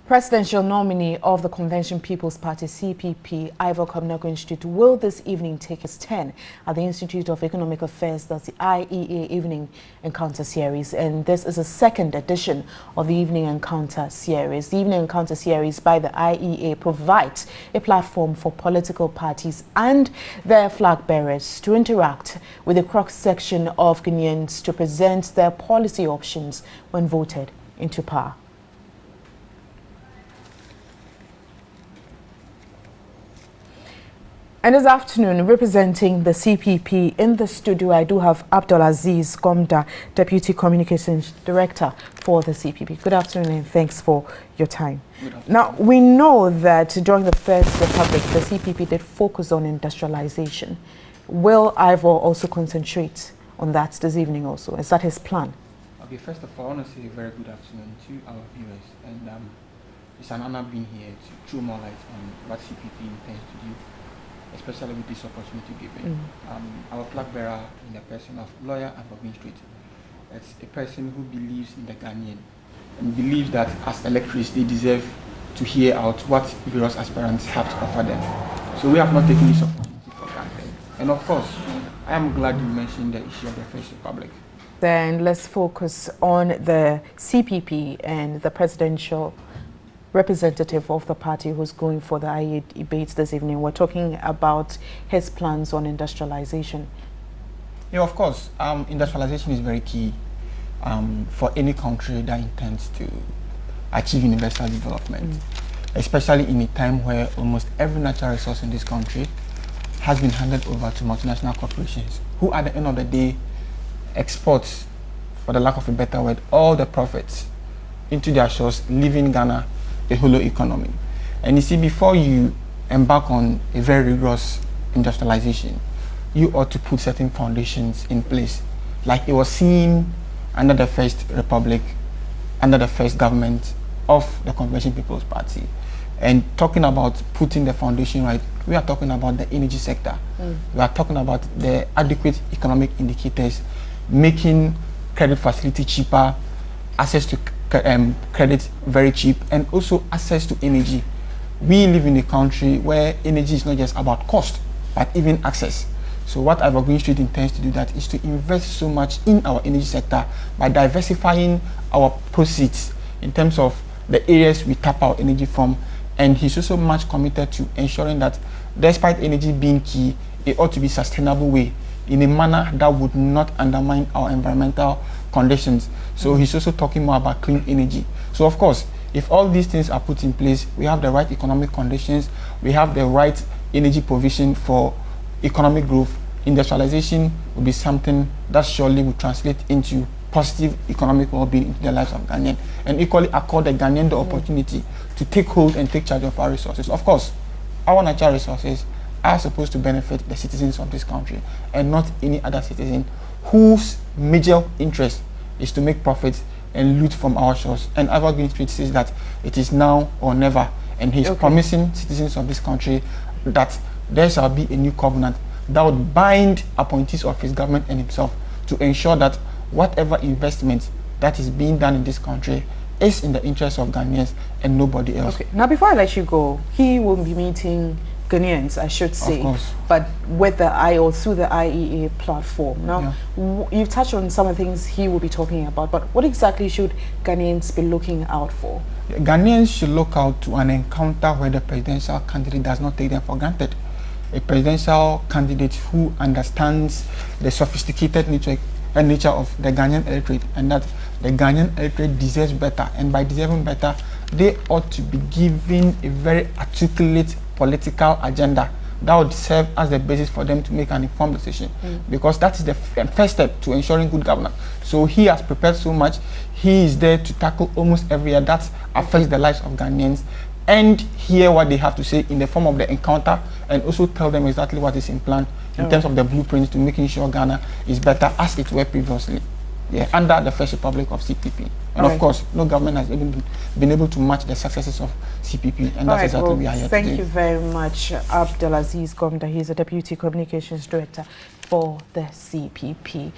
Presidential nominee of the Convention People's Party, CPP, Ivor Greenstreets, will this evening take his turn at the Institute of Economic Affairs, that's the IEA Evening Encounter Series. And this is a second edition of the Evening Encounter Series. The Evening Encounter Series by the IEA provides a platform for political parties and their flag bearers to interact with the cross-section of Ghanaians to present their policy options when voted into power. And this afternoon, representing the CPP in the studio, I do have Abdulaziz Gomda, Deputy Communications Director for the CPP. Good afternoon and thanks for your time. Now, we know that during the First Republic, the CPP did focus on industrialization. Will Ivor also concentrate on that this evening also? Is that his plan? Okay, first of all, I want to say a very good afternoon to our viewers. And it's an honor being here to throw more light on what CPP intends to do, especially with this opportunity given. Our flag bearer in the person of lawyer Ivor Greenstreets. It's a person who believes in the Ghanaian and believes that as electors they deserve to hear out what various aspirants have to offer them. So we have not taken this opportunity for granted. And of course, I am glad you mentioned the issue of the First Republic. Then let's focus on the CPP and the presidential representative of the party who's going for the IEA debates this evening. We're talking about his plans on industrialization. Yeah, of course. Industrialization is very key for any country that intends to achieve universal development, especially in a time where almost every natural resource in this country has been handed over to multinational corporations, who at the end of the day export, for the lack of a better word, all the profits into their shores, leaving Ghana a hollow economy. And you see, before you embark on a very rigorous industrialization, you ought to put certain foundations in place, like it was seen under the First Republic, under the first government of the Convention People's Party. And talking about putting the foundation right, we are talking about the energy sector. We are talking about the adequate economic indicators, making credit facility cheaper, access to credit very cheap, and also access to energy. We live in a country where energy is not just about cost, but even access. So what Ivor Greenstreets intends to do that is to invest so much in our energy sector by diversifying our proceeds in terms of the areas we tap our energy from. And he's also much committed to ensuring that despite energy being key, it ought to be sustainable way, in a manner that would not undermine our environmental conditions. So he's also talking more about clean energy. So of course, if all these things are put in place, we have the right economic conditions, we have the right energy provision for economic growth. Industrialization will be something that surely will translate into positive economic well-being into the lives of Ghanaians, and equally accord the Ghanaian the opportunity to take hold and take charge of our resources. Of course, our natural resources are supposed to benefit the citizens of this country and not any other citizen whose major interest is to make profits and loot from our shores. And Ivor Greenstreets says that it is now or never, and he's promising citizens of this country that there shall be a new covenant that would bind appointees of his government and himself to ensure that whatever investment that is being done in this country is in the interest of Ghanaians and nobody else. Okay. Now, before I let you go, he will be meeting Ghanaians, I should say, but with the through the IEA platform. Now, you've touched on some of the things he will be talking about, but what exactly should Ghanaians be looking out for? Ghanaians should look out to an encounter where the presidential candidate does not take them for granted. A presidential candidate who understands the sophisticated nature of the Ghanaian electorate, and that the Ghanaian electorate deserves better, and by deserving better, they ought to be given a very articulate political agenda that would serve as the basis for them to make an informed decision, because that is the first step to ensuring good governance. So he has prepared so much. He is there to tackle almost every area that affects the lives of Ghanaians and hear what they have to say in the form of the encounter, and also tell them exactly what is in plan in terms of the blueprints to making sure Ghana is better as it were previously, under the First Republic of CPP. And of course, no government has even been able to match the successes of CPP, and that's exactly what we are here today. Thank you very much, Abdulaziz Gomda. He's a Deputy Communications Director for the CPP.